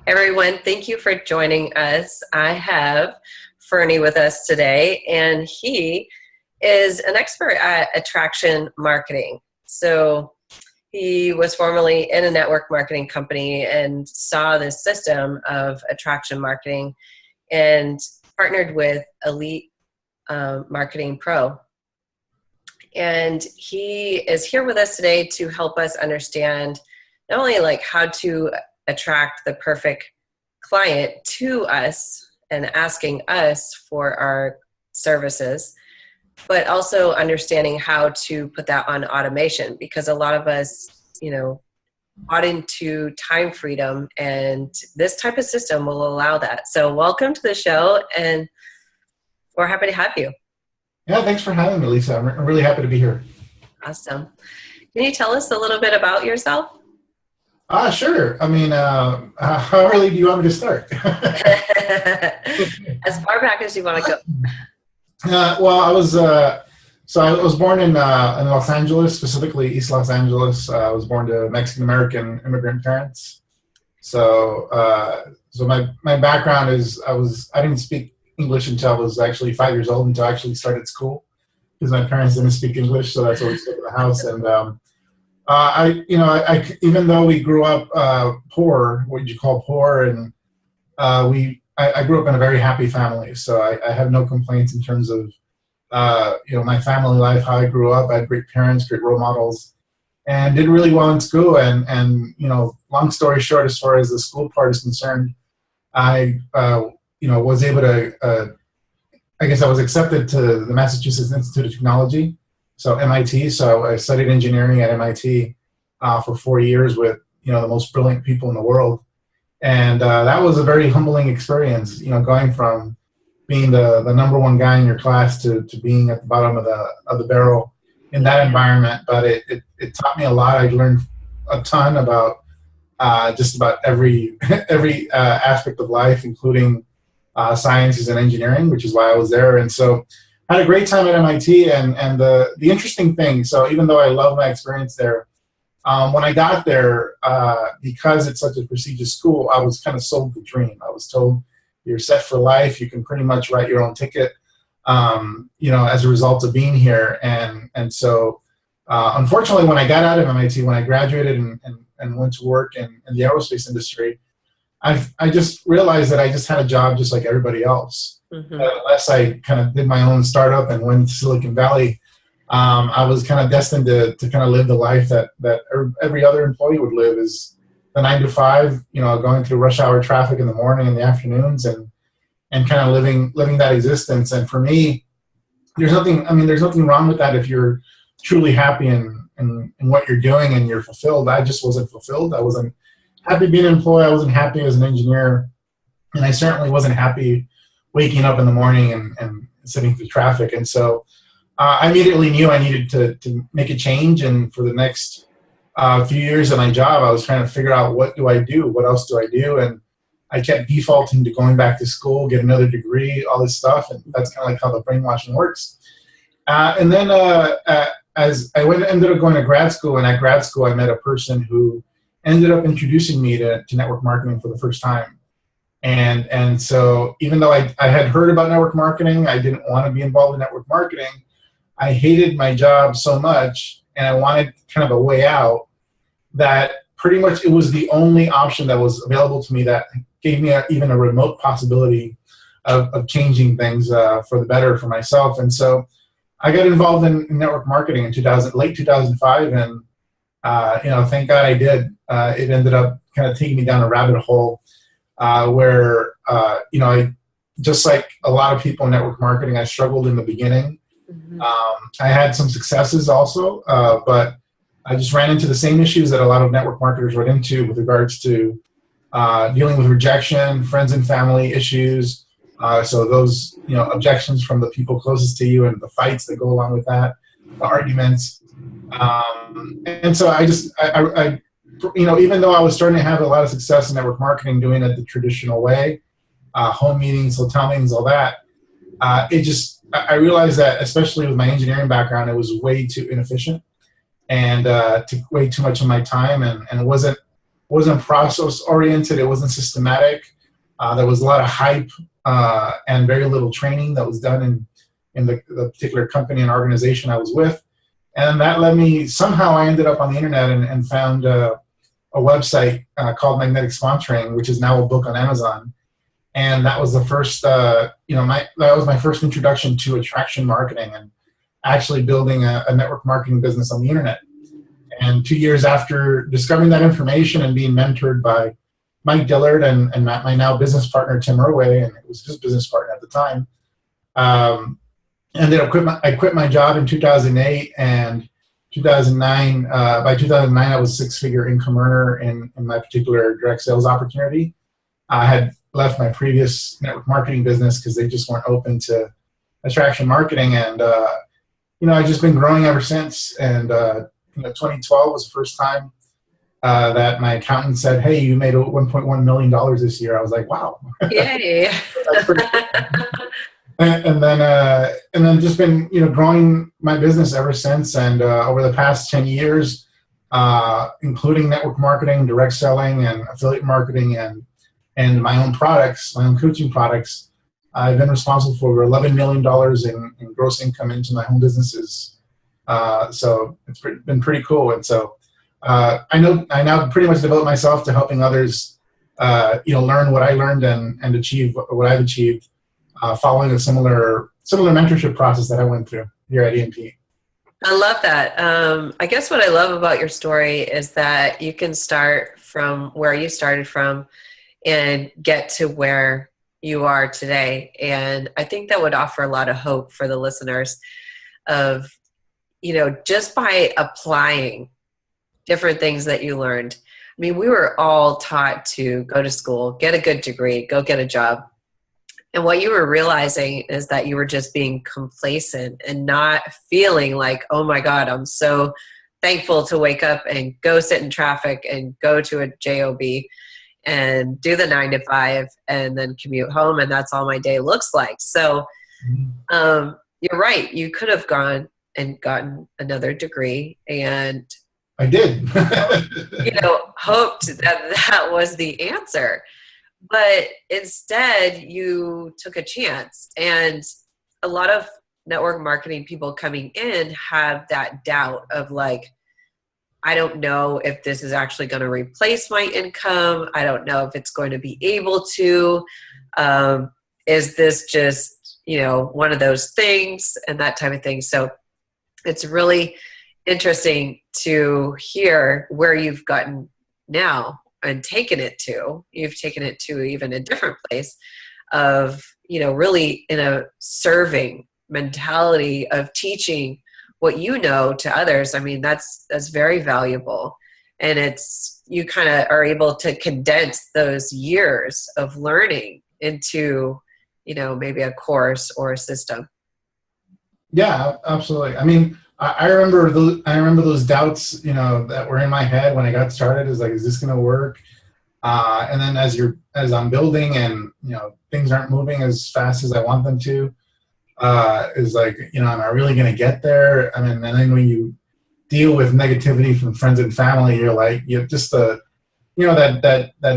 Everyone, thank you for joining us. I have Ferny with us today, and he is an expert at attraction marketing. So he was formerly in a network marketing company and saw this system of attraction marketing and partnered with Elite Marketing Pro. And he is here with us today to help us understand not only like how to attract the perfect client to us and asking us for our services, but also understanding how to put that on automation, because a lot of us, bought into time freedom, and this type of system will allow that. So welcome to the show, and we're happy to have you. Yeah, thanks for having me, Lisa. I'm really happy to be here. Awesome. Can you tell us a little bit about yourself? Sure. I mean, how early do you want me to start? As far back as you want to go. Well, I was born in Los Angeles, specifically East Los Angeles. I was born to Mexican-American immigrant parents. So my background is I didn't speak English until I was actually 5 years old, until I actually started school, because my parents didn't speak English, so that's why we spoke in the house. And I even though we grew up poor, what you call poor, and I grew up in a very happy family, so I have no complaints in terms of my family life, how I grew up. I had great parents, great role models, and did really well in school. And long story short, as far as the school part is concerned, I was able to. I guess I was accepted to the Massachusetts Institute of Technology, so MIT. So I studied engineering at MIT for 4 years with the most brilliant people in the world, and that was a very humbling experience. Going from being the number one guy in your class to being at the bottom of the barrel in that environment. But it taught me a lot. I learned a ton about just about every aspect of life, including sciences and engineering, which is why I was there. And so I had a great time at MIT. And the interesting thing, so even though I love my experience there, when I got there, because it's such a prestigious school, I was kind of sold the dream. I was told, you're set for life. You can pretty much write your own ticket, as a result of being here. And so, unfortunately, when I got out of MIT, when I graduated and went to work in the aerospace industry, I just realized that I just had a job just like everybody else. Mm-hmm. Unless I kind of did my own startup and went to Silicon Valley, I was kind of destined to kind of live the life that every other employee would live, is the 9 to 5, going through rush hour traffic in the morning and the afternoons, and kind of living that existence. And for me, there's nothing wrong with that if you're truly happy in what you're doing and you're fulfilled. I just wasn't fulfilled. I wasn't happy being an employee. I wasn't happy as an engineer, and I certainly wasn't happy waking up in the morning and sitting through traffic. And so I immediately knew I needed to make a change. And for the next few years of my job, I was trying to figure out, what do I do? What else do I do? And I kept defaulting to going back to school, get another degree, all this stuff. And that's kind of like how the brainwashing works. And then as I ended up going to grad school, and at grad school, I met a person who ended up introducing me to network marketing for the first time. And so even though I had heard about network marketing, I didn't want to be involved in network marketing. I hated my job so much, and I wanted kind of a way out, that pretty much it was the only option that was available to me that gave me even a remote possibility of changing things for the better for myself. And so I got involved in network marketing in late 2005, and thank God I did. It ended up kind of taking me down a rabbit hole where I, just like a lot of people in network marketing, I struggled in the beginning. Mm-hmm. I had some successes also, but I just ran into the same issues that a lot of network marketers run into with regards to dealing with rejection, friends and family issues. So those, objections from the people closest to you, and the fights that go along with that, the arguments. And so I even though I was starting to have a lot of success in network marketing, doing it the traditional way, home meetings, hotel meetings, all that, I realized that, especially with my engineering background, it was way too inefficient and took way too much of my time, and it wasn't wasn't process oriented. It wasn't systematic. There was a lot of hype and very little training that was done in the particular company and organization I was with. And that led me, somehow I ended up on the internet and found a website called Magnetic Sponsoring, which is now a book on Amazon. And that was the first, that was my first introduction to attraction marketing and actually building a network marketing business on the internet. And 2 years after discovering that information and being mentored by Mike Dillard and my now business partner, Tim Irway, and it was his business partner at the time, I quit my job in 2008, and 2009, by 2009, I was a six-figure income earner in my particular direct sales opportunity. I had left my previous network marketing business because they just weren't open to attraction marketing, and I've just been growing ever since. And 2012 was the first time that my accountant said, "Hey, you made $1.1 million this year." I was like, "Wow!" Yay! That's pretty cool. And then just been growing my business ever since. And over the past 10 years, including network marketing, direct selling, and affiliate marketing, and my own products, my own coaching products, I've been responsible for over $11 million in gross income into my own businesses. So it's been pretty cool. And so I now pretty much devote myself to helping others, learn what I learned and achieve what I've achieved, following a similar mentorship process that I went through here at EMP. I love that. I guess what I love about your story is that you can start from where you started from and get to where you are today. And I think that would offer a lot of hope for the listeners of, just by applying different things that you learned. I mean, we were all taught to go to school, get a good degree, go get a job. And what you were realizing is that you were just being complacent and not feeling like, oh my God, I'm so thankful to wake up and go sit in traffic and go to a job and do the 9 to 5 and then commute home. And that's all my day looks like. So you're right. You could have gone and gotten another degree and I did. hoped that was the answer. But instead, you took a chance. And a lot of network marketing people coming in have that doubt of like, I don't know if this is actually going to replace my income. I don't know if it's going to be able to. Is this just, one of those things and that type of thing. So it's really interesting to hear where you've gotten now and taken it to. You've taken it to even a different place of, really in a serving mentality of teaching what you know to others. I mean, that's very valuable. And you kind of are able to condense those years of learning into, maybe a course or a system. Yeah, absolutely. I mean, I remember those doubts, that were in my head when I got started. Is like, is this going to work? And then as I'm building and things aren't moving as fast as I want them to, is like, am I really going to get there? I mean, and then when you deal with negativity from friends and family, you're like, just that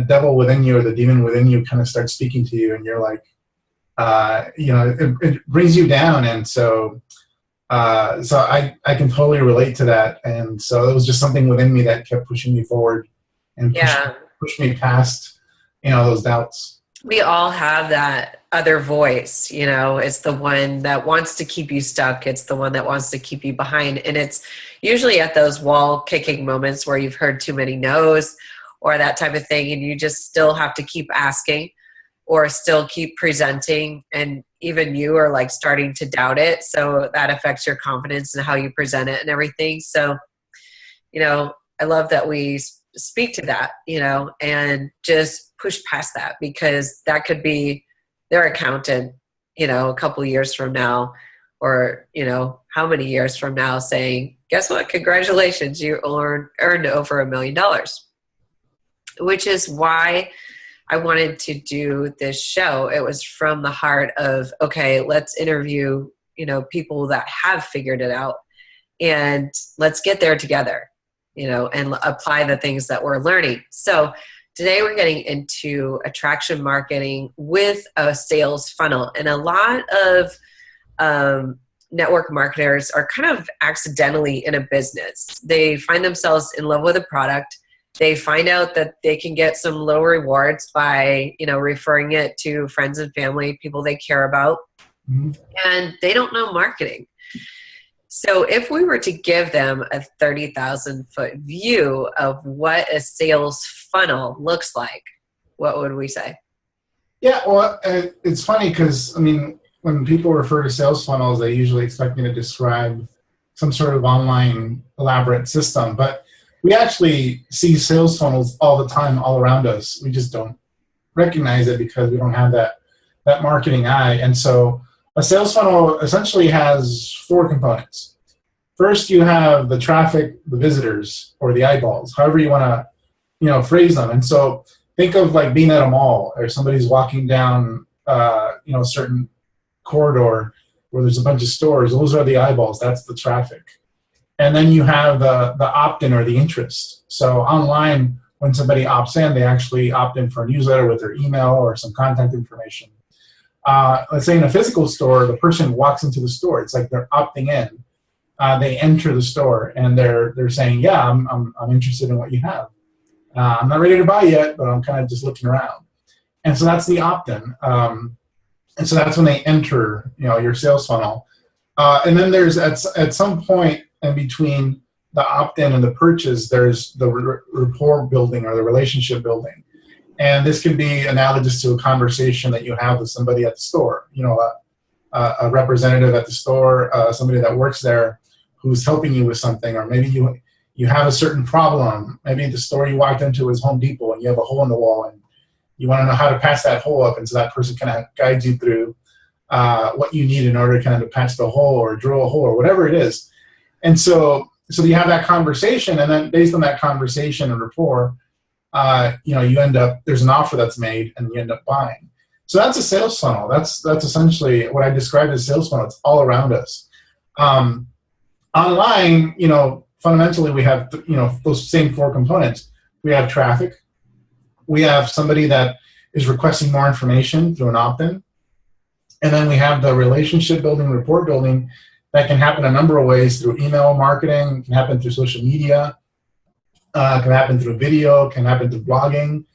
devil within you or the demon within you kind of starts speaking to you, and you're like, it brings you down. And so I can totally relate to that. And so it was just something within me that kept pushing me forward and pushed me past, those doubts. We all have that other voice, it's the one that wants to keep you stuck. It's the one that wants to keep you behind. And it's usually at those wall kicking moments where you've heard too many no's or that type of thing. And you just still have to keep asking or still keep presenting. And even you are like starting to doubt it. So that affects your confidence and how you present it and everything. So, I love that we speak to that, and just push past that, because that could be their accountant, a couple of years from now, or, how many years from now saying, guess what? Congratulations. You earned over $1 million, which is why I wanted to do this show. It was from the heart of, okay, let's interview, people that have figured it out, and let's get there together. and apply the things that we're learning. So today we're getting into attraction marketing with a sales funnel. And a lot of network marketers are kind of accidentally in a business. They find themselves in love with a product. They find out that they can get some low rewards by, referring it to friends and family, people they care about, and they don't know marketing. So if we were to give them a 30,000-foot view of what a sales funnel looks like, what would we say? Yeah, well, it's funny because, when people refer to sales funnels, they usually expect me to describe some sort of online elaborate system. But we actually see sales funnels all the time, all around us. We just don't recognize it because we don't have that marketing eye. And so a sales funnel essentially has 4 components. First, you have the traffic, the visitors, or the eyeballs, however you want to, phrase them. And so think of like being at a mall or somebody's walking down, a certain corridor where there's a bunch of stores. Those are the eyeballs. That's the traffic. And then you have the opt-in or the interest. So online, when somebody opts in, they actually opt in for a newsletter with their email or some contact information. Let's say in a physical store, the person walks into the store. It's like they're opting in. They enter the store and they're saying, yeah, I'm interested in what you have. I'm not ready to buy yet, but I'm kind of just looking around. And so that's the opt-in. And so that's when they enter, your sales funnel. And then there's at some point in between the opt-in and the purchase, there's the rapport building or the relationship building. And this can be analogous to a conversation that you have with somebody at the store, a representative at the store, somebody that works there who's helping you with something, or maybe you have a certain problem. Maybe the store you walked into is Home Depot and you have a hole in the wall and you want to know how to patch that hole up, and so that person kind of guides you through what you need in order kind of to patch the hole or drill a hole or whatever it is. And so you have that conversation, and then based on that conversation and rapport, you end up, there's an offer that's made and you end up buying. So that's a sales funnel. That's essentially what I described as sales funnel. It's all around us. Online, fundamentally we have, those same 4 components. We have traffic. We have somebody that is requesting more information through an opt-in. And then we have the relationship building, rapport building that can happen a number of ways through email marketing, can happen through social media, can happen through video, can happen through blogging,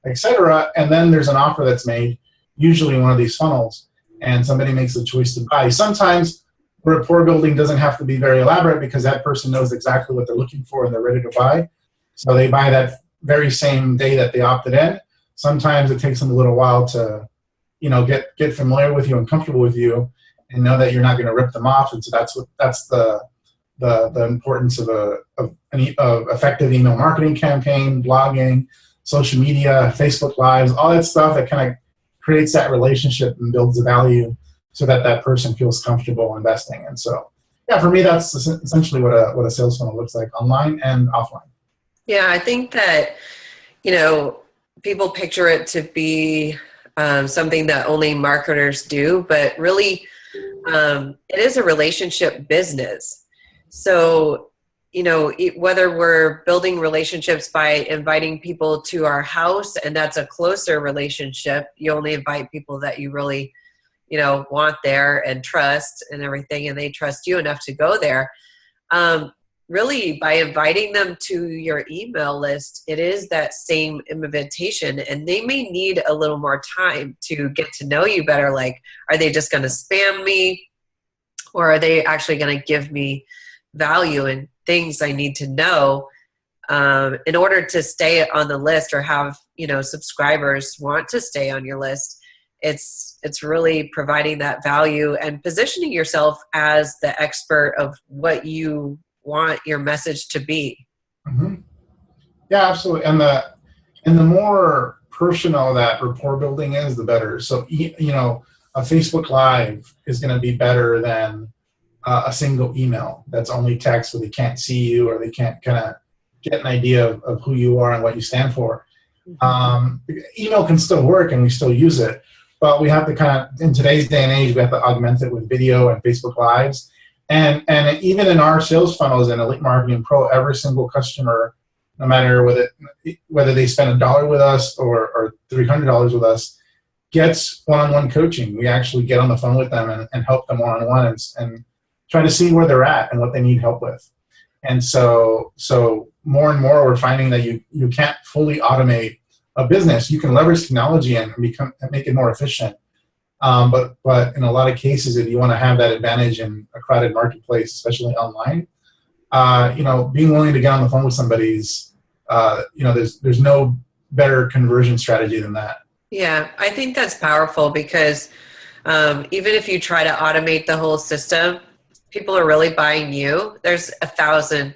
etc. And then there's an offer that's made, usually in one of these funnels, and somebody makes the choice to buy. Sometimes rapport building doesn't have to be very elaborate because that person knows exactly what they're looking for and they're ready to buy. So they buy that very same day that they opted in. Sometimes it takes them a little while to, get familiar with you and comfortable with you and know that you're not going to rip them off. And so that's the importance of an effective email marketing campaign, blogging, social media, Facebook Lives, all that stuff that kind of creates that relationship and builds the value so that person feels comfortable investing. And so, yeah, for me, that's essentially what a sales funnel looks like, online and offline. Yeah, I think that, people picture it to be something that only marketers do, but really it is a relationship business. So, whether we're building relationships by inviting people to our house, and that's a closer relationship, you only invite people that you really, want there and trust and everything, and they trust you enough to go there. Really, by inviting them to your email list, it is that same invitation, and they may need a little more time to get to know you better. Like, are they just going to spam me, or are they actually going to give me value and things I need to know in order to stay on the list or have, subscribers want to stay on your list? It's really providing that value and positioning yourself as the expert of what you want your message to be. Mm-hmm. Yeah, absolutely. And the more personal that rapport building is, the better. So, a Facebook Live is going to be better than a single email that's only text, where they can't see you or they can't kind of get an idea of who you are and what you stand for. Email can still work and we still use it, but we have to kind of, in today's day and age, we have to augment it with video and Facebook Lives. And even in our sales funnels in Elite Marketing Pro, every single customer, no matter whether they spend $1 with us or $300 with us, gets one-on-one coaching. We actually get on the phone with them and help them one-on-one and try to see where they're at and what they need help with. And so more and more, we're finding that you can't fully automate a business. You can leverage technology and make it more efficient. But in a lot of cases, if you want to have that advantage in a crowded marketplace, especially online, being willing to get on the phone with somebody is, there's no better conversion strategy than that. Yeah, I think that's powerful because even if you try to automate the whole system, people are really buying you. There's thousands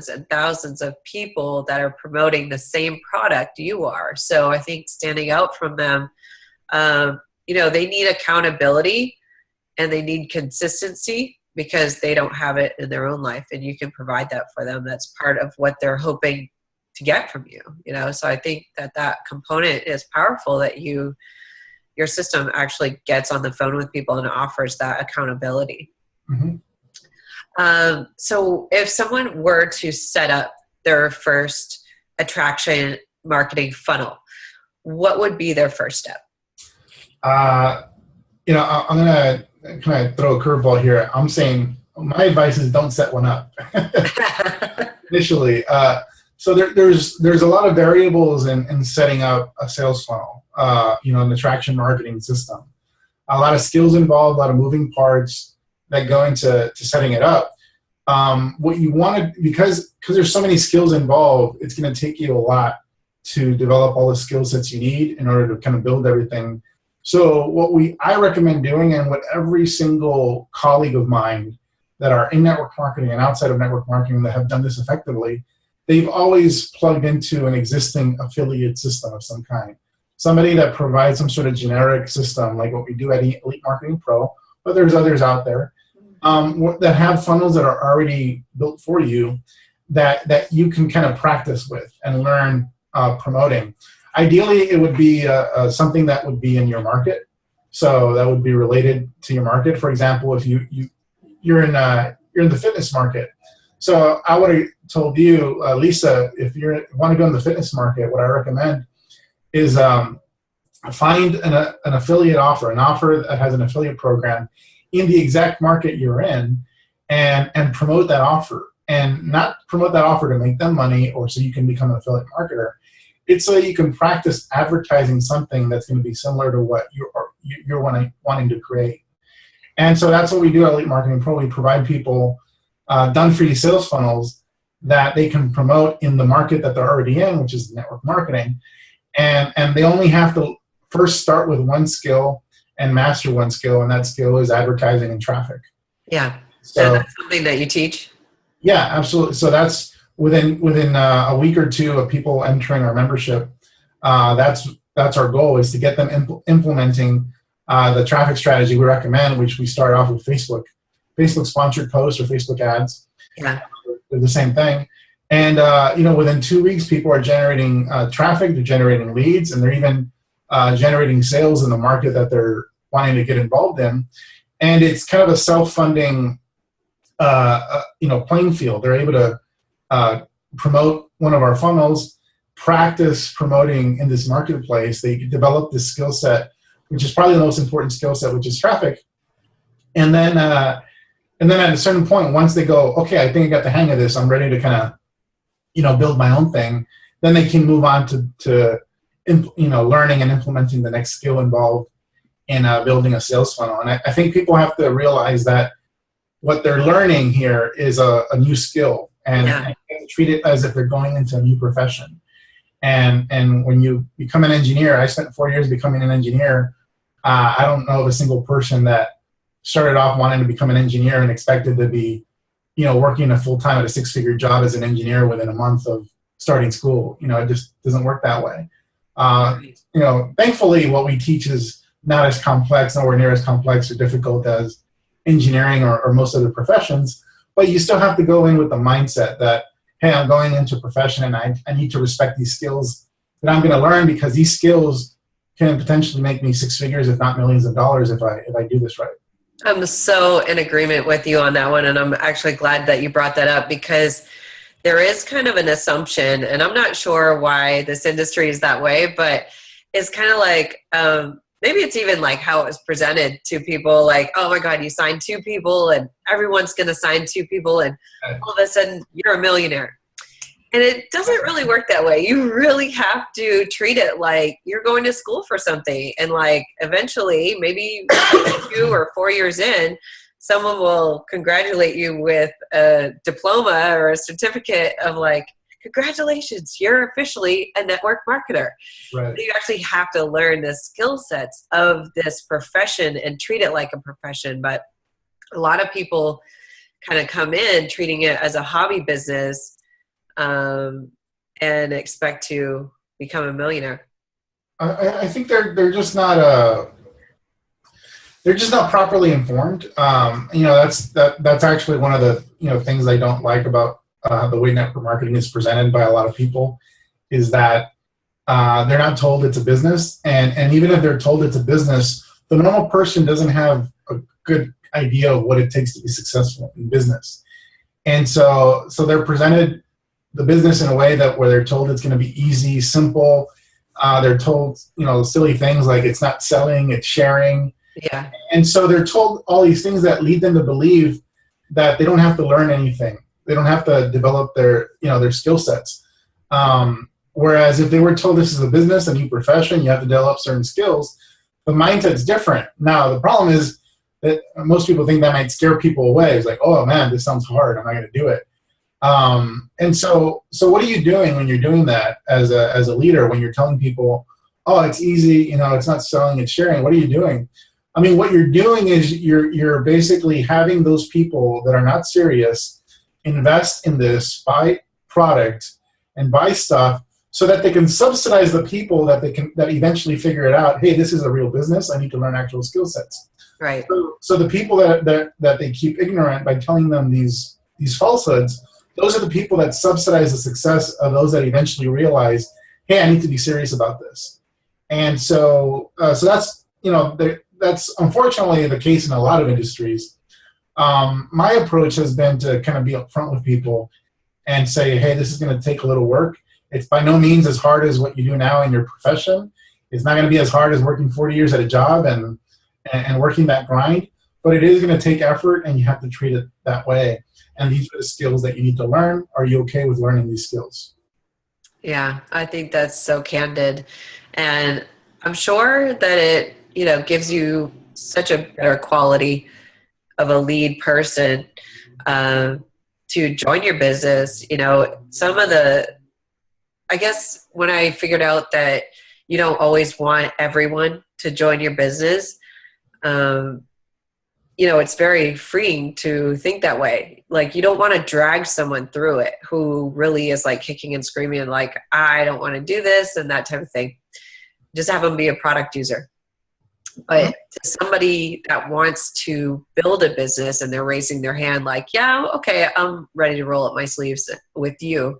and thousands of people that are promoting the same product you are. So I think standing out from them, they need accountability and they need consistency because they don't have it in their own life, and you can provide that for them. That's part of what they're hoping to get from you, So I think that component is powerful, that your system actually gets on the phone with people and offers that accountability. Mm-hmm. So if someone were to set up their first attraction marketing funnel, what would be their first step? I'm going to kind of throw a curveball here. I'm saying my advice is don't set one up initially. So there's a lot of variables in setting up a sales funnel, an attraction marketing system. A lot of skills involved, a lot of moving parts that go into setting it up. What you want to, because there's so many skills involved, it's going to take you a lot to develop all the skill sets you need in order to kind of build everything. So what I recommend doing, and what every single colleague of mine that are in network marketing and outside of network marketing that have done this effectively, they've always plugged into an existing affiliate system of some kind. Somebody that provides some sort of generic system like what we do at Elite Marketing Pro, but there's others out there that have funnels that are already built for you that you can kind of practice with and learn promoting. Ideally, it would be something that would be in your market. So that would be related to your market. For example, if you're in the fitness market. So I would have told you, Lisa, if you want to go in the fitness market, what I recommend is find an affiliate offer, an offer that has an affiliate program in the exact market you're in, and promote that offer. And not promote that offer to make them money or so you can become an affiliate marketer. It's so you can practice advertising something that's going to be similar to what you're wanting to create. And so that's what we do at Elite Marketing Pro. We provide people done-for-you sales funnels that they can promote in the market that they're already in, which is network marketing. And they only have to first start with one skill and master one skill, and that skill is advertising and traffic. Yeah. So that's something that you teach? Yeah, absolutely. So that's within a week or two of people entering our membership. That's our goal, is to get them implementing the traffic strategy we recommend, which we start off with Facebook sponsored posts or Facebook ads. Yeah, they're the same thing. And within 2 weeks, people are generating traffic, they're generating leads, and they're even generating sales in the market that they're wanting to get involved in. And it's kind of a self-funding, playing field. They're able to promote one of our funnels, practice promoting in this marketplace. They develop this skill set, which is probably the most important skill set, which is traffic. And then at a certain point, once they go, okay, I think I got the hang of this, I'm ready to kind of, build my own thing, then they can move on to learning and implementing the next skill involved in building a sales funnel. And I think people have to realize that what they're learning here is a new skill, and treat it as if they're going into a new profession. And when you become an engineer, I spent 4 years becoming an engineer. I don't know of a single person that started off wanting to become an engineer and expected to be, working a full-time at a six-figure job as an engineer within a month of starting school. It just doesn't work that way. Thankfully, what we teach is not as complex, nowhere near as complex or difficult as engineering or most other professions, but you still have to go in with the mindset that, hey, I'm going into a profession and I need to respect these skills that I'm going to learn, because these skills can potentially make me six figures, if not millions of dollars, if I do this right. I'm so in agreement with you on that one. And I'm actually glad that you brought that up, because there is kind of an assumption, and I'm not sure why this industry is that way, but it's kind of like, maybe it's even like how it was presented to people, like, oh my God, you signed 2 people and everyone's going to sign 2 people. And all of a sudden you're a millionaire. And it doesn't really work that way. You really have to treat it like you're going to school for something. And like eventually, maybe 2 or 4 years in, someone will congratulate you with a diploma or a certificate of like, congratulations, you're officially a network marketer. Right. You actually have to learn the skill sets of this profession and treat it like a profession. But a lot of people kind of come in treating it as a hobby business, and expect to become a millionaire. I think they're just not properly informed. That's actually one of the things I don't like about the way network marketing is presented by a lot of people, is that they're not told it's a business, and even if they're told it's a business, the normal person doesn't have a good idea of what it takes to be successful in business, and so they're presented the business in a way where they're told it's going to be easy, simple. They're told silly things like it's not selling, it's sharing. Yeah. And so they're told all these things that lead them to believe that they don't have to learn anything. They don't have to develop their skill sets. Whereas if they were told this is a business, a new profession, you have to develop certain skills, the mindset's different. Now, the problem is that most people think that might scare people away. It's like, oh man, this sounds hard, I'm not going to do it. And so what are you doing when you're doing that as a leader, when you're telling people, oh, it's easy, it's not selling, it's sharing? What are you doing? I mean, what you're doing is you're basically having those people that are not serious invest in this, buy product and buy stuff so that they can subsidize the people that eventually figure it out. Hey, this is a real business. I need to learn actual skill sets. Right. So the people that they keep ignorant by telling them these falsehoods, those are the people that subsidize the success of those that eventually realize, hey, I need to be serious about this. And so that's that's unfortunately the case in a lot of industries. My approach has been to kind of be upfront with people and say, hey, this is going to take a little work. It's by no means as hard as what you do now in your profession. It's not going to be as hard as working 40 years at a job and working that grind, but it is going to take effort, and you have to treat it that way. And these are the skills that you need to learn. Are you okay with learning these skills? Yeah, I think that's so candid. And I'm sure that it, gives you such a better quality of a lead person to join your business. I guess when I figured out that you don't always want everyone to join your business, it's very freeing to think that way. Like, you don't want to drag someone through it who really is like kicking and screaming, like, I don't want to do this and that type of thing. Just have them be a product user. But to somebody that wants to build a business and they're raising their hand, like, yeah, okay, I'm ready to roll up my sleeves with you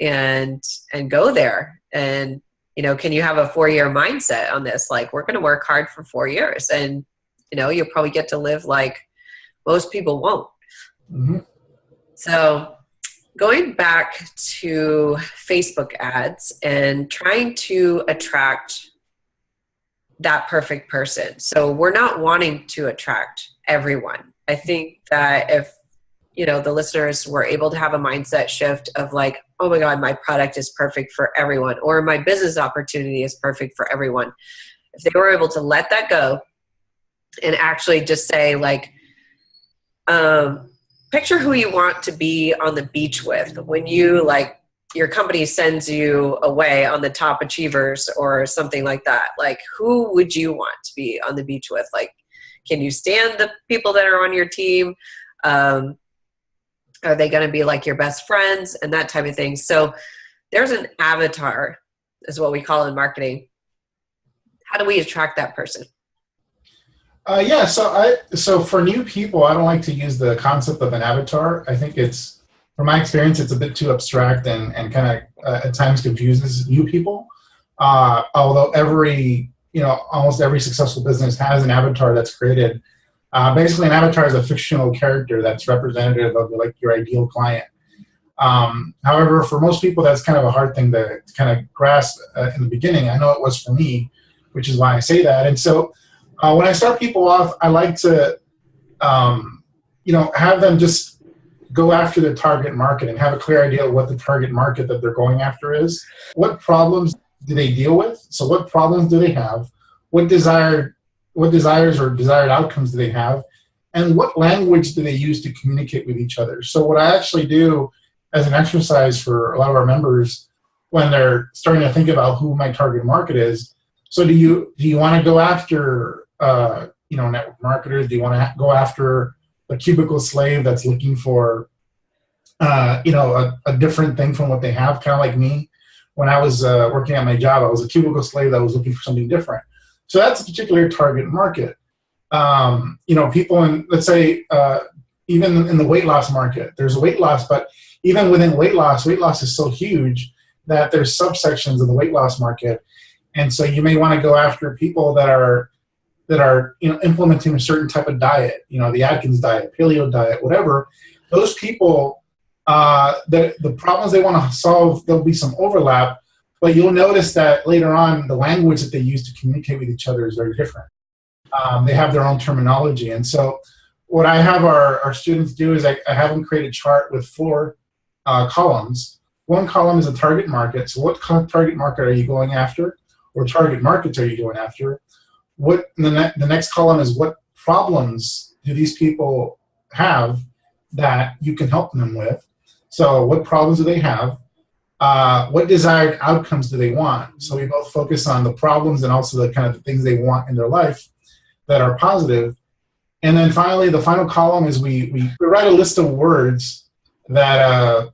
and go there. And, can you have a 4-year mindset on this? Like, we're going to work hard for 4 years, and you'll probably get to live like most people won't. Mm-hmm. So going back to Facebook ads and trying to attract that perfect person. So we're not wanting to attract everyone. I think that if, the listeners were able to have a mindset shift of like, oh my God, my product is perfect for everyone, or my business opportunity is perfect for everyone. If they were able to let that go and actually just say like, picture who you want to be on the beach with when you your company sends you away on the top achievers or something like that. Like, who would you want to be on the beach with? Like, can you stand the people that are on your team? Are they going to be like your best friends and that type of thing? So there's an avatar, is what we call in marketing. How do we attract that person? So for new people, I don't like to use the concept of an avatar. I think from my experience, it's a bit too abstract and kind of at times confuses new people. Although almost every successful business has an avatar that's created. Basically, an avatar is a fictional character that's representative of like your ideal client. However, for most people, that's kind of a hard thing to kind of grasp in the beginning. I know it was for me, which is why I say that. And so when I start people off, I like to, have them just go after their target market and have a clear idea of what the target market that they're going after is. What problems do they deal with? So what problems do they have? What desires or desired outcomes do they have? And what language do they use to communicate with each other? So what I actually do as an exercise for a lot of our members when they're starting to think about who my target market is. So do you want to go after network marketers? Do you want to go after a cubicle slave that's looking for a different thing from what they have, kind of like me? When I was working at my job, I was a cubicle slave that was looking for something different. So that's a particular target market. People in, let's say, even in the weight loss market, there's weight loss, but even within weight loss is so huge that there's subsections of the weight loss market. And so you may want to go after people that are implementing a certain type of diet, the Atkins diet, paleo diet, whatever. Those people, the problems they want to solve, there'll be some overlap, but you'll notice that later on, the language that they use to communicate with each other is very different. They have their own terminology. And so what I have our students do is I have them create a chart with 4 columns. One column is a target market. So what target market are you going after? Or target markets are you going after? The next column is what problems do these people have that you can help them with? So what problems do they have? What desired outcomes do they want? So we both focus on the problems and also the kind of things they want in their life that are positive. And then finally, the final column is we write a list of words that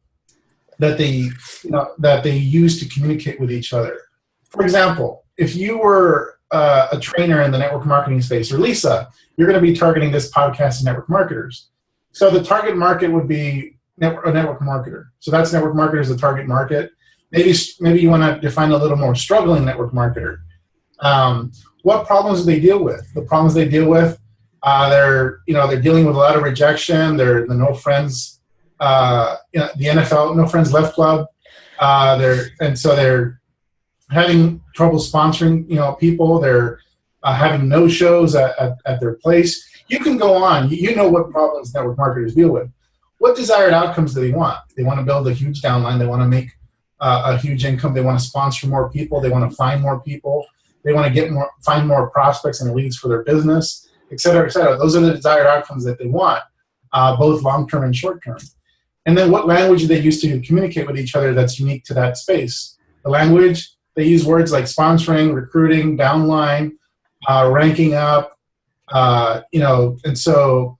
they use to communicate with each other. For example, if you were a trainer in the network marketing space, or Lisa, you're going to be targeting this podcast to network marketers. So the target market would be a network marketer. So that's network marketers, the target market. Maybe you want to define a little more struggling network marketer. What problems do they deal with? The problems they deal with, they're dealing with a lot of rejection. They're the no friends, the NFL no friends left club. They're having trouble sponsoring people. They're having no shows at their place. You can go on. You know what problems network marketers deal with. What desired outcomes do they want? They want to build a huge downline. They want to make a huge income. They want to sponsor more people. They want to find more people. They want to find more prospects and leads for their business, et cetera, et cetera. Those are the desired outcomes that they want, both long-term and short-term. And then what language do they use to communicate with each other that's unique to that space? The language, they use words like sponsoring, recruiting, downline, ranking up, and so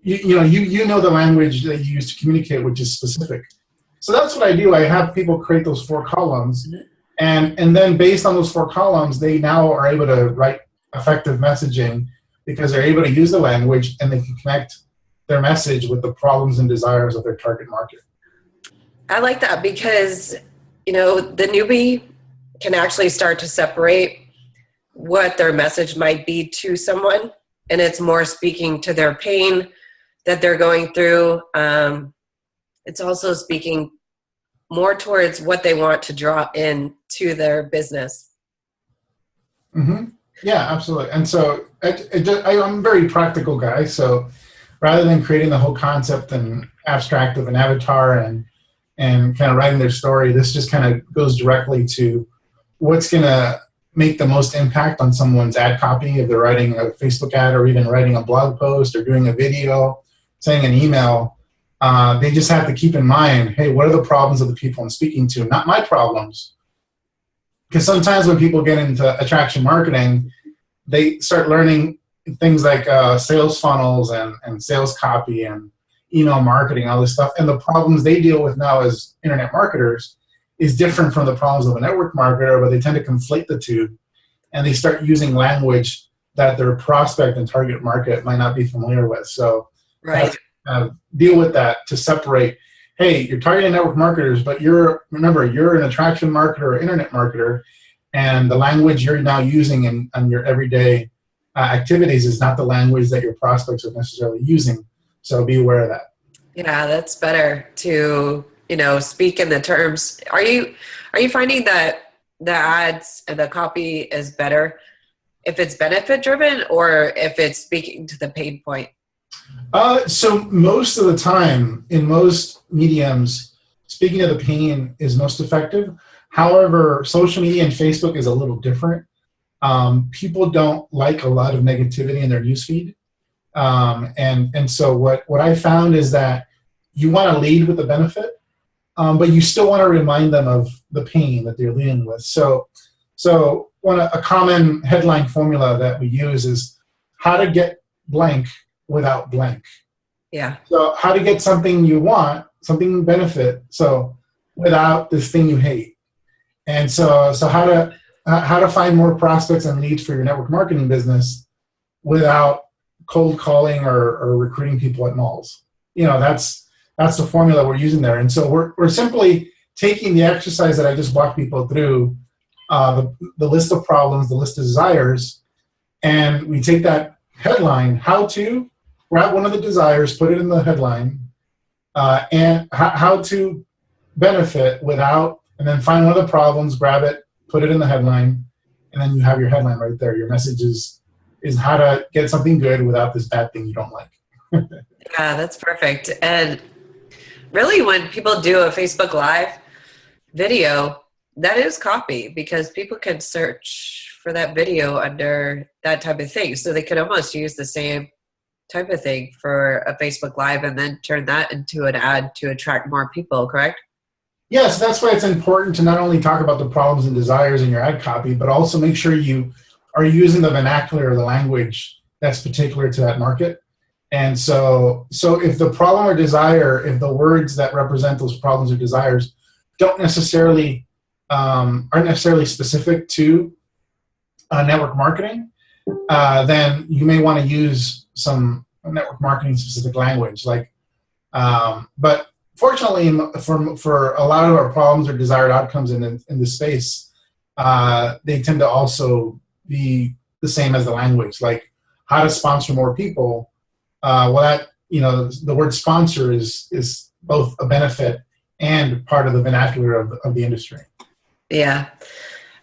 you know the language that you use to communicate, which is specific. So that's what I do. I have people create those 4 columns, and then based on those 4 columns, they now are able to write effective messaging because they're able to use the language and they can connect their message with the problems and desires of their target market. I like that because, the newbie can actually start to separate what their message might be to someone, and it's more speaking to their pain that they're going through. It's also speaking more towards what they want to draw in to their business. Mm-hmm. Yeah, absolutely. And so I'm a very practical guy. So rather than creating the whole concept and abstract of an avatar and kind of writing their story, this just kind of goes directly to what's going to make the most impact on someone's ad copy if they're writing a Facebook ad or even writing a blog post or doing a video, sending an email. They just have to keep in mind, hey, what are the problems of the people I'm speaking to? Not my problems. Because sometimes when people get into attraction marketing, they start learning things like sales funnels and sales copy and email marketing, all this stuff. And the problems they deal with now as internet marketers is different from the problems of a network marketer, but they tend to conflate the two. And they start using language that their prospect and target market might not be familiar with. So right. Deal with that to separate, hey, you're targeting network marketers, but you're an attraction marketer or internet marketer, and the language you're now using in your everyday activities is not the language that your prospects are necessarily using. So be aware of that. Yeah, that's better to, speak in the terms. Are you finding that the ads and the copy is better if it's benefit driven or if it's speaking to the pain point? So most of the time in most mediums, speaking of the pain is most effective. However, social media and Facebook is a little different. People don't like a lot of negativity in their newsfeed. And so what I found is that you want to lead with the benefit, but you still want to remind them of the pain that they're dealing with. So a common headline formula that we use is how to get blank without blank. Yeah. So how to get something you want, something benefit, so without this thing you hate. And so how to find more prospects and leads for your network marketing business without cold calling or recruiting people at malls. That's the formula we're using there. And so we're simply taking the exercise that I just walked people through, the list of problems, the list of desires, and we take that headline, how to, grab one of the desires, put it in the headline, and how to benefit without, and then find one of the problems, grab it, put it in the headline, and then you have your headline right there. Your message is how to get something good without this bad thing you don't like. Yeah, that's perfect. And really, when people do a Facebook Live video, that is copy because people can search for that video under that type of thing. So they could almost use the same type of thing for a Facebook Live and then turn that into an ad to attract more people, correct? Yes, that's why it's important to not only talk about the problems and desires in your ad copy, but also make sure you are using the vernacular or the language that's particular to that market. And so if the problem or desire, if the words that represent those problems or desires aren't necessarily specific to network marketing, then you may want to use some network marketing specific language. But fortunately, for a lot of our problems or desired outcomes in this space, they tend to also be the same as the language, like how to sponsor more people. The word sponsor is both a benefit and part of the vernacular of the industry. Yeah,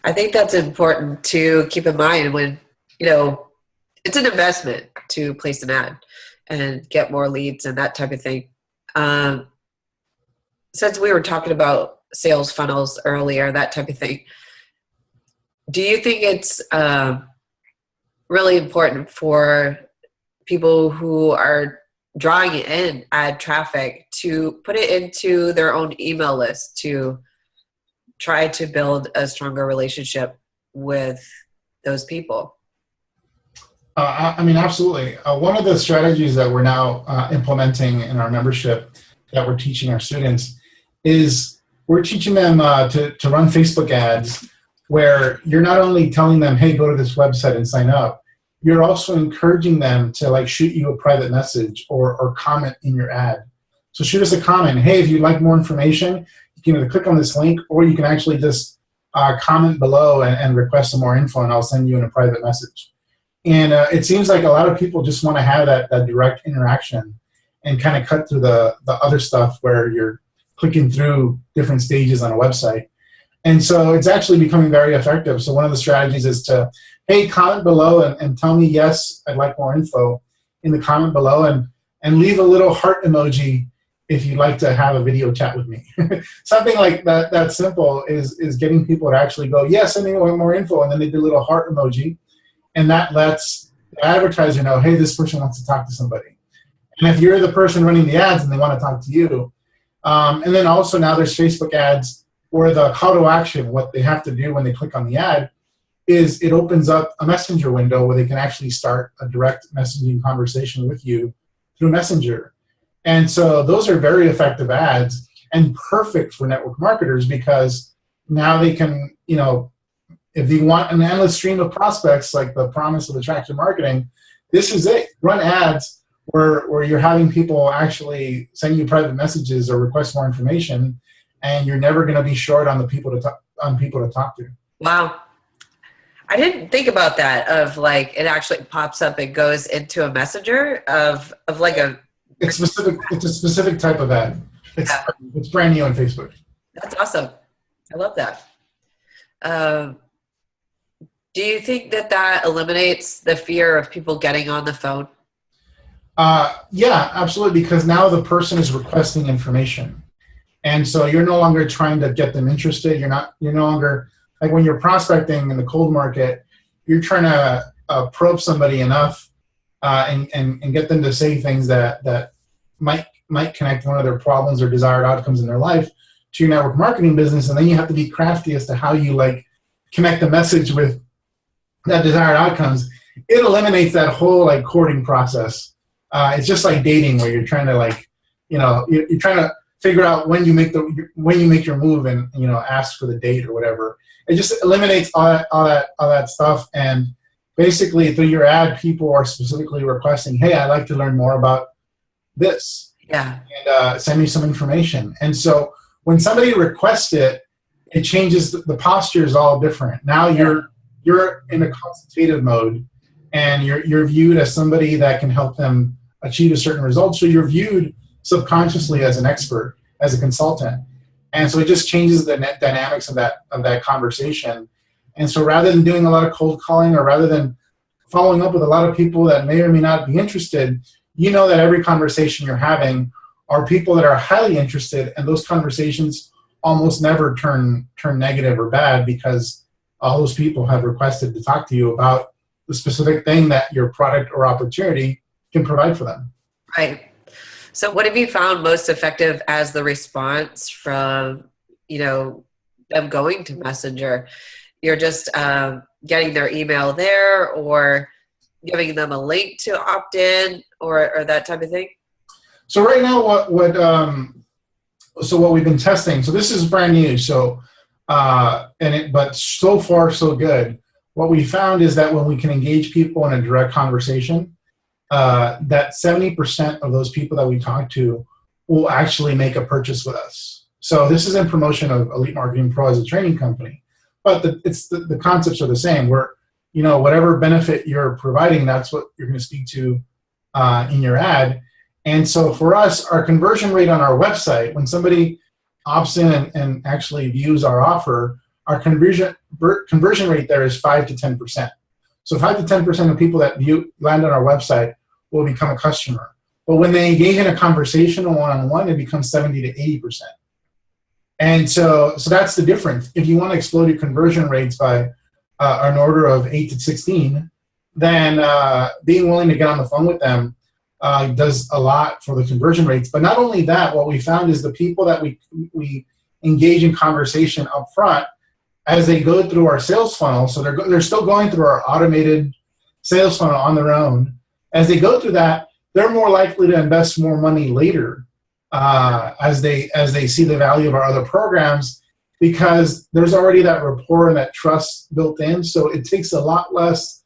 I think that's important to keep in mind when, it's an investment to place an ad and get more leads and that type of thing. Since we were talking about sales funnels earlier, that type of thing, do you think it's really important for people who are drawing in ad traffic to put it into their own email list to try to build a stronger relationship with those people? Absolutely. One of the strategies that we're now implementing in our membership that we're teaching our students is we're teaching them to run Facebook ads where you're not only telling them, hey, go to this website and sign up, you're also encouraging them to shoot you a private message or comment in your ad. So shoot us a comment. Hey, if you'd like more information, you can either click on this link or you can actually just comment below and request some more info and I'll send you in a private message. And it seems like a lot of people just want to have that direct interaction and kind of cut through the other stuff where you're clicking through different stages on a website. And so it's actually becoming very effective. So one of the strategies is to, hey, comment below and tell me, yes, I'd like more info in the comment below and leave a little heart emoji if you'd like to have a video chat with me. Something like that simple is getting people to actually go, yes, I need more info. And then they do a little heart emoji. And that lets the advertiser know, hey, this person wants to talk to somebody. And if you're the person running the ads and they want to talk to you, and then also now there's Facebook ads where the call to action, what they have to do when they click on the ad, is it opens up a messenger window where they can actually start a direct messaging conversation with you through Messenger. And so those are very effective ads and perfect for network marketers because now they can, if you want an endless stream of prospects, like the promise of attraction marketing, this is it. Run ads where you're having people actually send you private messages or request more information, and you're never going to be short on the people to talk to. Wow. I didn't think about that, of like it actually pops up and goes into a messenger of like a. It's specific. It's a specific type of ad. Yeah. It's brand new on Facebook. That's awesome. I love that. Do you think that eliminates the fear of people getting on the phone? Yeah, absolutely. Because now the person is requesting information, and so you're no longer trying to get them interested. You're no longer, like when you're prospecting in the cold market, you're trying to probe somebody enough and get them to say things that might connect one of their problems or desired outcomes in their life to your network marketing business, and then you have to be crafty as to how you like connect the message with that desired outcomes. It eliminates that whole like courting process. It's just like dating, where you're trying to like, you're trying to figure out when you make your move and ask for the date or whatever. It just eliminates all that stuff. And basically through your ad, people are specifically requesting, hey, I'd like to learn more about this. Yeah. And send me some information. And so when somebody requests it, it changes the posture is all different. Now you're in a consultative mode, and you're viewed as somebody that can help them achieve a certain result. So you're viewed subconsciously as an expert, as a consultant. And so it just changes the net dynamics of that conversation. And so rather than doing a lot of cold calling, or rather than following up with a lot of people that may or may not be interested, you know that every conversation you're having are people that are highly interested, and those conversations almost never turn negative or bad, because all those people have requested to talk to you about the specific thing that your product or opportunity can provide for them. Right. So what have you found most effective as the response from, them going to Messenger? You're just getting their email there, or giving them a link to opt in, or that type of thing? So right now, what we've been testing, so this is brand new, but so far so good. What we found is that when we can engage people in a direct conversation, that 70% of those people that we talk to will actually make a purchase with us. So this is in promotion of Elite Marketing Pro as a training company, but the concepts are the same. Where whatever benefit you're providing, that's what you're going to speak to in your ad. And so for us, our conversion rate on our website, when somebody opts in and actually views our offer, our conversion rate there is 5 to 10%. So 5 to 10% of people that land on our website will become a customer. But when they engage in a conversation one-on-one, it becomes 70 to 80%. And so that's the difference. If you want to explode your conversion rates by an order of 8 to 16, then being willing to get on the phone with them does a lot for the conversion rates. But not only that, what we found is the people that we engage in conversation up front, as they go through our sales funnel, so they're still going through our automated sales funnel on their own. As they go through that, they're more likely to invest more money later as they see the value of our other programs, because there's already that rapport and that trust built in. So it takes a lot less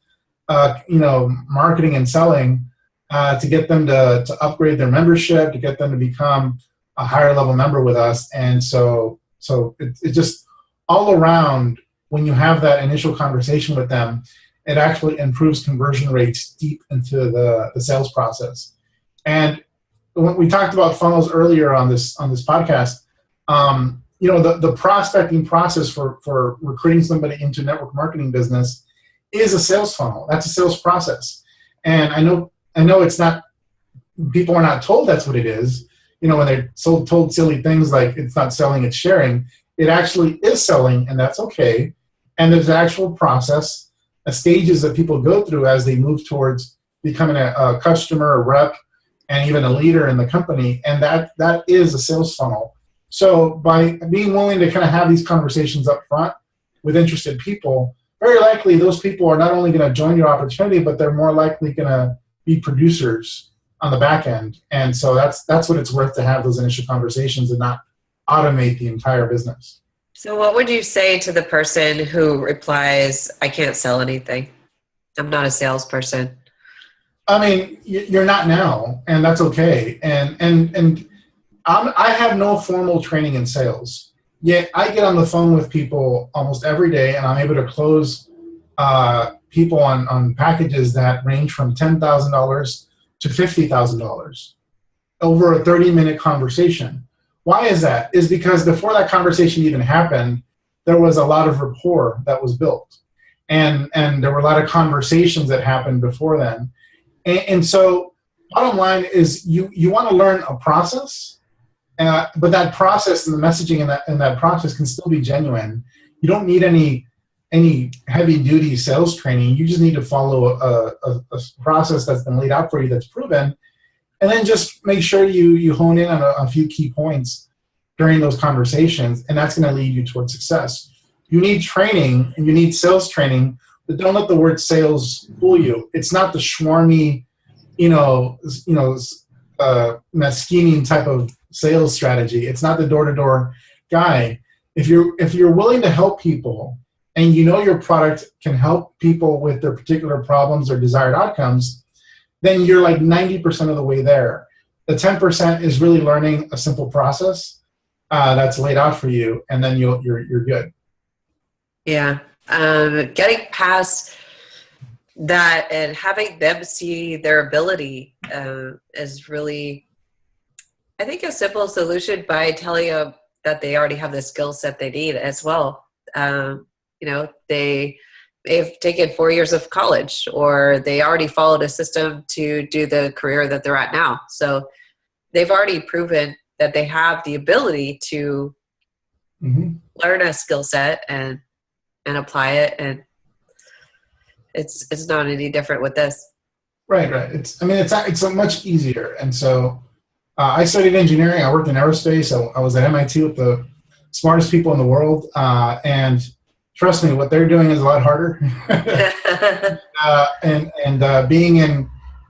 marketing and selling to get them to upgrade their membership, to get them to become a higher level member with us. And so it just all around, when you have that initial conversation with them, it actually improves conversion rates deep into the sales process. And when we talked about funnels earlier on this podcast, the prospecting process for recruiting somebody into network marketing business is a sales funnel. That's a sales process. And I know it's not, people are not told that's what it is. When they're told silly things like it's not selling, it's sharing. It actually is selling, and that's okay. And there's an actual process, stages that people go through as they move towards becoming a customer, a rep, and even a leader in the company. And that is a sales funnel. So by being willing to kind of have these conversations up front with interested people, very likely those people are not only going to join your opportunity, but they're more likely going to be producers on the back end. And so that's what it's worth to have those initial conversations and not automate the entire business. So what would you say to the person who replies, I can't sell anything? I'm not a salesperson. I mean, you're not now, and that's okay. And I have no formal training in sales, yet I get on the phone with people almost every day, and I'm able to close people on packages that range from $10,000 to $50,000 over a 30-minute conversation. Why is that? Is because before that conversation even happened, there was a lot of rapport that was built. And there were a lot of conversations that happened before then. And so bottom line is you want to learn a process, but that process and the messaging in that process can still be genuine. You don't need any heavy-duty sales training. You just need to follow a process that's been laid out for you that's proven, and then just make sure you hone in on a few key points during those conversations, and that's going to lead you towards success. You need training, and you need sales training, but don't let the word sales fool you. It's not the schwarmy, scheming type of sales strategy. It's not the door-to-door guy. If you're willing to help people, and you know your product can help people with their particular problems or desired outcomes, then you're like 90% of the way there. The 10% is really learning a simple process that's laid out for you, and then you're good. Yeah. Getting past that and having them see their ability is really, I think, a simple solution by telling them that they already have the skill set they need as well. They've taken 4 years of college, or they already followed a system to do the career that they're at now. So they've already proven that they have the ability to learn a skill set and apply it. And it's not any different with this. Right. It's so much easier. And so I studied engineering. I worked in aerospace. I was at MIT with the smartest people in the world. And trust me, what they're doing is a lot harder. Being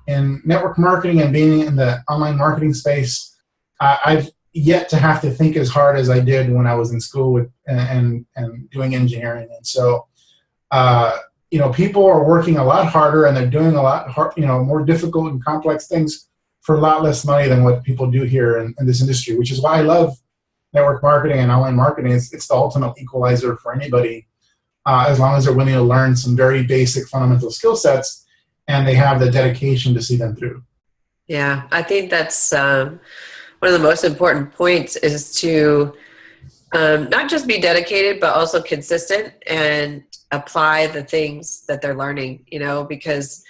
in network marketing and being in the online marketing space, I've yet to have to think as hard as I did when I was in school and doing engineering. And so, people are working a lot harder, and they're doing a lot more difficult and complex things for a lot less money than what people do here in this industry, which is why I love network marketing and online marketing. It's the ultimate equalizer for anybody, as long as they're willing to learn some very basic fundamental skill sets and they have the dedication to see them through. Yeah, I think that's one of the most important points, is to not just be dedicated, but also consistent and apply the things that they're learning, because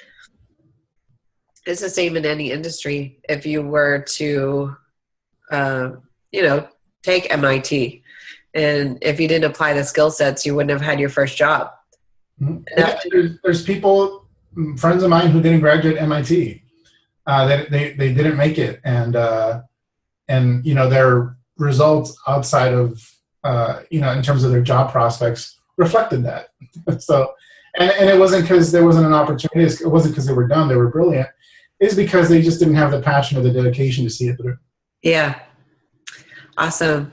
it's the same in any industry. If you were to, take MIT, and if you didn't apply the skill sets, you wouldn't have had your first job. Yeah, there's people, friends of mine, who didn't graduate MIT. They didn't make it, and their results outside of in terms of their job prospects reflected that. So, and it wasn't because there wasn't an opportunity. It wasn't because they were dumb. They were brilliant. It's because they just didn't have the passion or the dedication to see it through. Yeah. Awesome.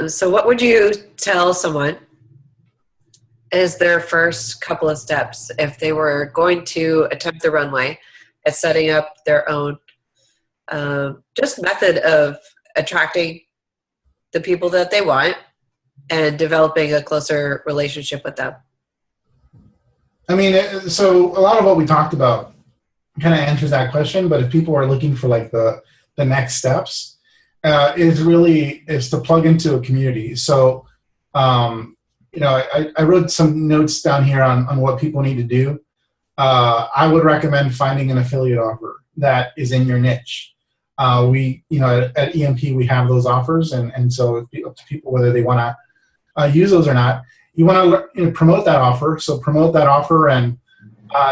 So what would you tell someone is their first couple of steps if they were going to attempt the runway at setting up their own just method of attracting the people that they want and developing a closer relationship with them? So a lot of what we talked about kind of answers that question, but if people are looking for like the next steps, is to plug into a community. So, I wrote some notes down here on what people need to do. I would recommend finding an affiliate offer that is in your niche. At EMP, we have those offers, and so it's up to people whether they want to use those or not. You want to promote that offer. So promote that offer and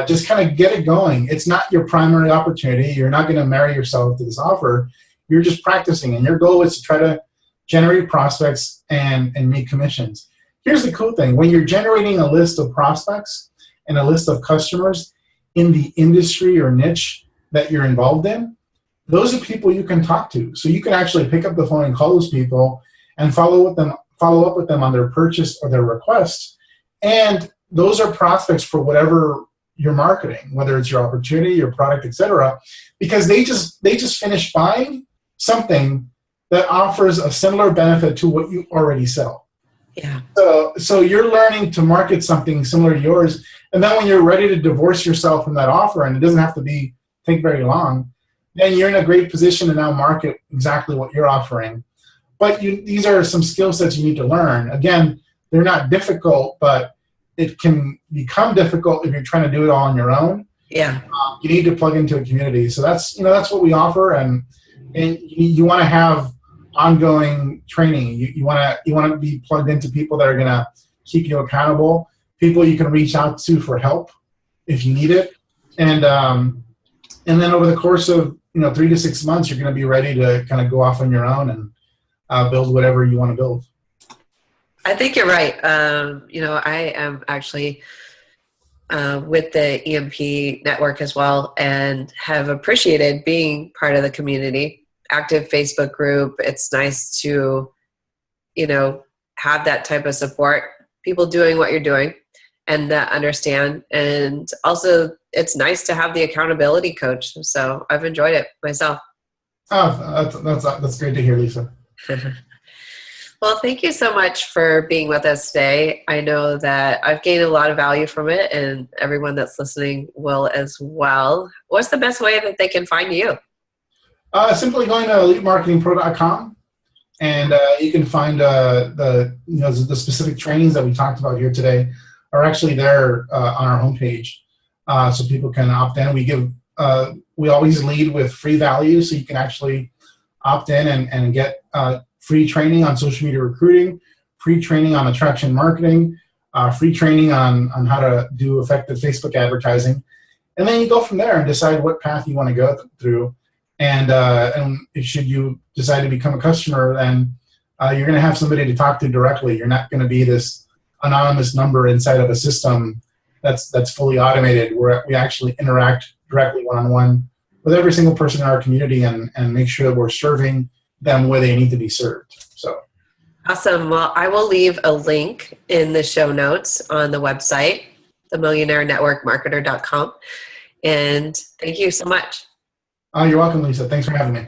just kind of get it going. It's not your primary opportunity. You're not going to marry yourself to this offer. You're just practicing, and your goal is to try to generate prospects and make commissions. Here's the cool thing. When you're generating a list of prospects and a list of customers in the industry or niche that you're involved in, those are people you can talk to. So you can actually pick up the phone and call those people and follow up with them on their purchase or their request. And those are prospects for whatever you're marketing, whether it's your opportunity, your product, etc., because they just finished buying something that offers a similar benefit to what you already sell. Yeah. So you're learning to market something similar to yours, And then when you're ready to divorce yourself from that offer, and it doesn't have to take very long, then you're in a great position to now market exactly what you're offering. But these are some skill sets you need to learn. Again, they're not difficult, but it can become difficult if you're trying to do it all on your own. Yeah. You need to plug into a community. So that's what we offer, and you want to have ongoing training. You want to be plugged into people that are going to keep you accountable, people you can reach out to for help if you need it, and then over the course of 3 to 6 months, you're going to be ready to kind of go off on your own and build whatever you want to build. I think you're right. I am actually with the EMP network as well, and have appreciated being part of the community. Active Facebook group. It's nice to, have that type of support. People doing what you're doing and that understand. And also, it's nice to have the accountability coach. So I've enjoyed it myself. Oh, that's great to hear, Lisa. Well, thank you so much for being with us today. I know that I've gained a lot of value from it, and everyone that's listening will as well. What's the best way that they can find you? Simply going to elitemarketingpro.com, and you can find the specific trainings that we talked about here today are actually there on our homepage, so people can opt in. We always lead with free value, so you can actually opt in and get free training on social media recruiting, free training on attraction marketing, free training on how to do effective Facebook advertising. And then you go from there and decide what path you want to go through. And should you decide to become a customer, then you're going to have somebody to talk to directly. You're not going to be this anonymous number inside of a system that's fully automated, where we actually interact directly one-on-one with every single person in our community and make sure that we're serving them where they need to be served. So awesome. Well, I will leave a link in the show notes on the website, themillionairenetworkmarketer.com. And thank you so much. You're welcome, Lisa. Thanks for having me.